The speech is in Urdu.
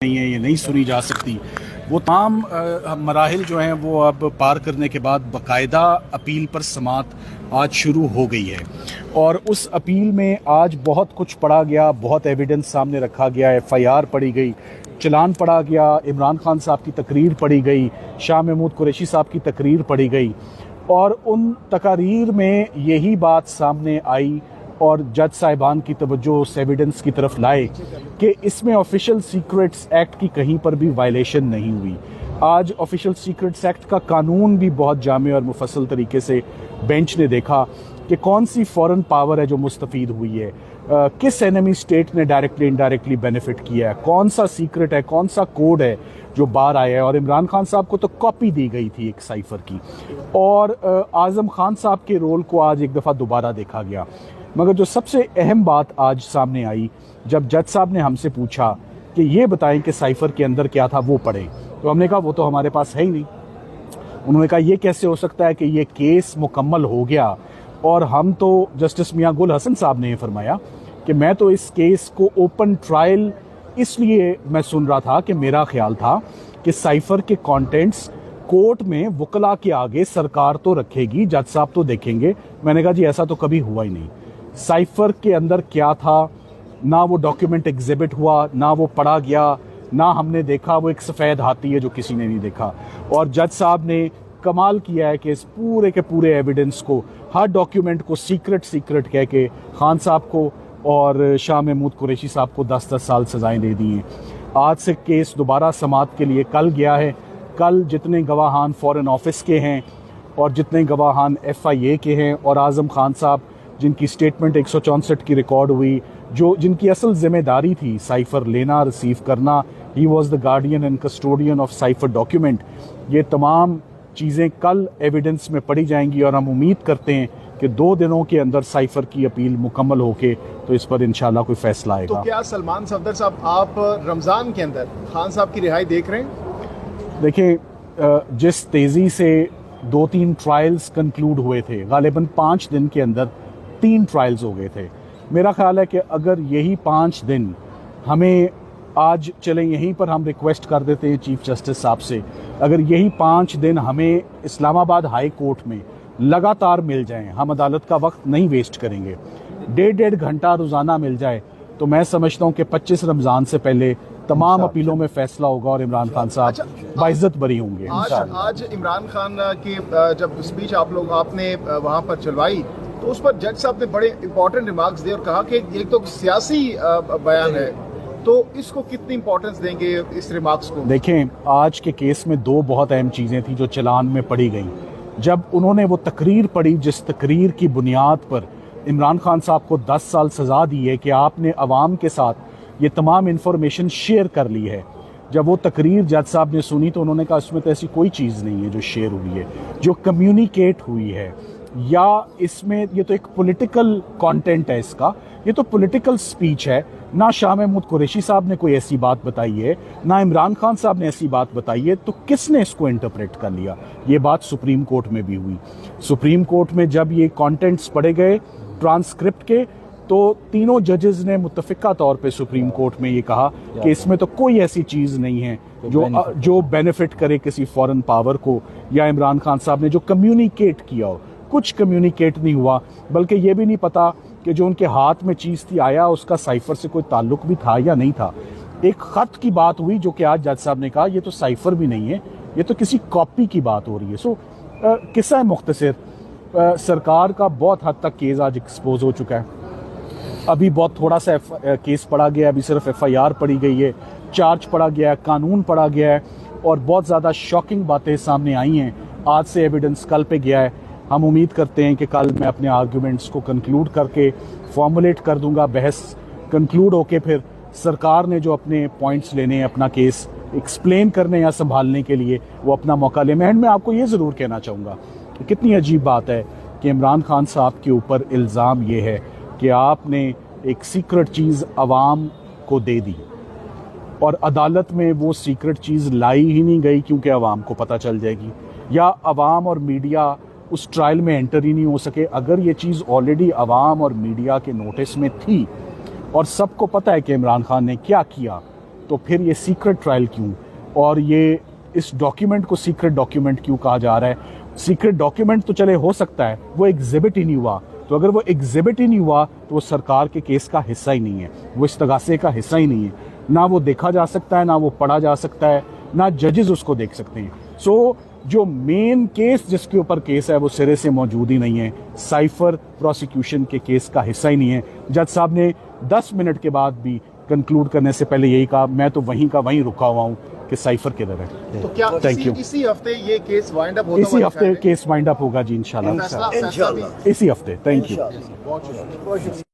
نہیں ہے، یہ نہیں سنی جا سکتی۔ وہ تمام مراحل جو ہیں وہ اب پار کرنے کے بعد باقاعدہ اپیل پر سماعت آج شروع ہو گئی ہے، اور اس اپیل میں آج بہت کچھ پڑھا گیا، بہت ایویڈنس سامنے رکھا گیا، ایف آئی آر پڑھی گئی، چلان پڑھا گیا، عمران خان صاحب کی تقریر پڑھی گئی، شاہ محمود قریشی صاحب کی تقریر پڑھی گئی، اور ان تقاریر میں یہی بات سامنے آئی اور جج صاحبان کی توجہ اس ایویڈنس کی طرف لائے کہ اس میں آفیشل سیکرٹس ایکٹ کی کہیں پر بھی وائلیشن نہیں ہوئی۔ آج آفیشل سیکرٹس ایکٹ کا قانون بھی بہت جامع اور مفصل طریقے سے بینچ نے دیکھا کہ کون سی فورن پاور ہے جو مستفید ہوئی ہے، کس اینمی اسٹیٹ نے ڈائریکٹلی انڈائریکٹلی بینیفٹ کیا ہے، کون سا سیکرٹ ہے، کون سا کوڈ ہے جو باہر آیا ہے۔ اور عمران خان صاحب کو تو کاپی دی گئی تھی ایک سائفر کی، اور اعظم خان صاحب کے رول کو آج ایک دفعہ دوبارہ دیکھا گیا۔ مگر جو سب سے اہم بات آج سامنے آئی، جب جج صاحب نے ہم سے پوچھا کہ یہ بتائیں کہ سائفر کے اندر کیا تھا وہ پڑھیں، تو ہم نے کہا وہ تو ہمارے پاس ہے ہی نہیں۔ انہوں نے کہا یہ کیسے ہو سکتا ہے کہ یہ کیس مکمل ہو گیا، اور ہم تو جسٹس میاں گل حسن صاحب نے یہ فرمایا کہ میں تو اس کیس کو اوپن ٹرائل اس لیے میں سن رہا تھا کہ میرا خیال تھا کہ سائفر کے کانٹینٹس کورٹ میں وکلا کے آگے سرکار تو رکھے گی، جج صاحب تو دیکھیں گے۔ میں نے کہا جی ایسا تو کبھی ہوا ہی نہیں۔ سائفر کے اندر کیا تھا، نہ وہ ڈاکیومنٹ ایگزیبٹ ہوا، نہ وہ پڑھا گیا، نہ ہم نے دیکھا۔ وہ ایک سفید ہاتھی ہے جو کسی نے نہیں دیکھا، اور جج صاحب نے کمال کیا ہے کہ اس پورے کے پورے ایویڈنس کو، ہر ڈاکیومنٹ کو سیکرٹ کہہ کے خان صاحب کو اور شاہ محمود قریشی صاحب کو 10 سال سزائیں دے دی ہیں۔ آج سے کیس دوبارہ سماعت کے لیے کل گیا ہے۔ کل جتنے گواہان فورن آفس کے ہیں اور جتنے گواہان ایف آئی اے کے ہیں، اور اعظم خان صاحب جن کی سٹیٹمنٹ 164 کی ریکارڈ ہوئی، جن کی اصل ذمہ داری تھی سائفر لینا، ریسیو کرنا، he was the guardian and custodian of cipher document, یہ تمام چیزیں کل ایویڈنس میں پڑھی جائیں گی، اور ہم امید کرتے ہیں کہ 2 دنوں کے اندر سائفر کی اپیل مکمل ہو کے تو اس پر انشاءاللہ کوئی فیصلہ آئے گا۔ تو کیا سلمان صفدر صاحب آپ رمضان کے اندر خان صاحب کی رہائی دیکھ رہے ہیں؟ دیکھیں، جس تیزی سے 2-3 ٹرائلز کنکلوڈ ہوئے تھے، غالباً 5 دن کے اندر 3 ٹرائلز ہو گئے تھے، میرا خیال ہے کہ اگر یہی 5 دن ہمیں آج چلیں یہیں پر ہم ریکویسٹ کر دیتے ہیں چیف جسٹس صاحب سے، اگر یہی 5 دن ہمیں اسلام آباد ہائی کورٹ میں لگاتار مل جائیں، ہم عدالت کا وقت نہیں ویسٹ کریں گے، 1.5 گھنٹہ روزانہ مل جائے، تو میں سمجھتا ہوں کہ 25 رمضان سے پہلے تمام اپیلوں میں فیصلہ ہوگا اور عمران خان صاحب باعزت بری ہوں گے۔ آج عمران خان کی جب اسپیچ آپ نے وہاں پر چلوائی تو اس پر جج صاحب نے بڑے امپورٹنٹ ریمارکس دیے اور کہا کہ ایک تو سیاسی بیان ہے، تو اس کو کتنی امپورٹنس دیں گے اس ریمارکس کو؟ دیکھیں، آج کے کیس میں 2 بہت اہم چیزیں تھیں جو چلان میں پڑھی گئیں۔ جب انہوں نے وہ تقریر پڑھی جس تقریر کی بنیاد پر عمران خان صاحب کو 10 سال سزا دی ہے کہ آپ نے عوام کے ساتھ یہ تمام انفارمیشن شیئر کر لی ہے، جب وہ تقریر جج صاحب نے سنی تو انہوں نے کہا اس میں تو ایسی کوئی چیز نہیں ہے جو شیئر ہوئی ہے، جو کمیونیکیٹ ہوئی ہے، یا اس میں یہ تو ایک پولیٹیکل کانٹینٹ ہے، اس کا یہ تو پولیٹیکل سپیچ ہے۔ نہ شاہ محمود قریشی صاحب نے کوئی ایسی بات بتائی ہے، نہ عمران خان صاحب نے ایسی بات بتائی ہے، تو کس نے اس کو انٹرپریٹ کر لیا؟ یہ بات سپریم کورٹ میں بھی ہوئی۔ سپریم کورٹ میں جب یہ کانٹینٹس پڑھے گئے ٹرانسکرپٹ کے، تو تینوں ججز نے متفقہ طور پہ سپریم کورٹ میں یہ کہا کہ اس میں تو کوئی ایسی چیز نہیں ہے جو بینیفٹ کرے کسی فورن پاور کو، یا عمران خان صاحب نے جو کمیونیکیٹ کیا ہو۔ کچھ کمیونیکیٹ نہیں ہوا، بلکہ یہ بھی نہیں پتا کہ جو ان کے ہاتھ میں چیز تھی آیا اس کا سائفر سے کوئی تعلق بھی تھا یا نہیں تھا۔ ایک خط کی بات ہوئی جو کہ آج جج صاحب نے کہا یہ تو سائفر بھی نہیں ہے، یہ تو کسی کاپی کی بات ہو رہی ہے۔ قصہ مختصر، سرکار کا بہت حد تک کیس آج ایکسپوز ہو چکا ہے۔ ابھی بہت تھوڑا سا کیس پڑھا گیا ہے، ابھی صرف ایف آئی آر پڑھی گئی ہے، چارج پڑھا گیا ہے، قانون پڑھا گیا ہے، اور بہت زیادہ شاکنگ باتیں سامنے آئی ہیں۔ آج سے ایویڈنس کل پہ گیا ہے۔ ہم امید کرتے ہیں کہ کل میں اپنے آرگیومنٹس کو کنکلوڈ کر کے فارمولیٹ کر دوں گا، بحث کنکلوڈ ہو کے پھر سرکار نے جو اپنے پوائنٹس لینے ہیں اپنا کیس ایکسپلین کرنے یا سنبھالنے کے لیے وہ اپنا موقع لے۔ میں اینڈ میں آپ کو یہ ضرور کہنا چاہوں گا کہ کتنی عجیب بات ہے کہ عمران خان صاحب کے اوپر الزام یہ ہے کہ آپ نے ایک سیکرٹ چیز عوام کو دے دی، اور عدالت میں وہ سیکرٹ چیز لائی ہی نہیں گئی کیونکہ عوام کو پتہ چل جائے گی، یا عوام اور میڈیا اس ٹرائل میں انٹر ہی نہیں ہو سکے۔ اگر یہ چیز آلریڈی عوام اور میڈیا کے نوٹس میں تھی اور سب کو پتہ ہے کہ عمران خان نے کیا کیا، تو پھر یہ سیکرٹ ٹرائل کیوں، اور یہ اس ڈاکیومنٹ کو سیکرٹ ڈاکیومنٹ کیوں کہا جا رہا ہے؟ سیکرٹ ڈاکیومنٹ تو چلے ہو سکتا ہے، وہ ایگزیبٹ ہی نہیں ہوا، تو اگر وہ ایگزیبٹ ہی نہیں ہوا تو وہ سرکار کے کیس کا حصہ ہی نہیں ہے، وہ استغاثے کا حصہ ہی نہیں ہے، نہ وہ دیکھا جا سکتا ہے، نہ وہ پڑھا جا سکتا ہے، نہ ججز اس کو دیکھ سکتے ہیں۔ سو جو مین کیس جس کے اوپر کیس ہے وہ سرے سے موجود ہی نہیں ہے، سائفر پروسیکیوشن کے کیس کا حصہ ہی نہیں ہے۔ جج صاحب نے 10 منٹ کے بعد بھی کنکلوڈ کرنے سے پہلے یہی کہا، میں تو وہیں کا وہیں رکا ہوا ہوں کہ سائفر کدھر ہے۔ تو کیا تھینک یو۔ اسی ہفتے یہ کیس وائنڈ اپ ہوتا اسی ہفتے کیس وائنڈ اپ ہوگا جی انشاءاللہ، فیصلہ اسی ہفتے۔ Thank you. بہت شکریہ۔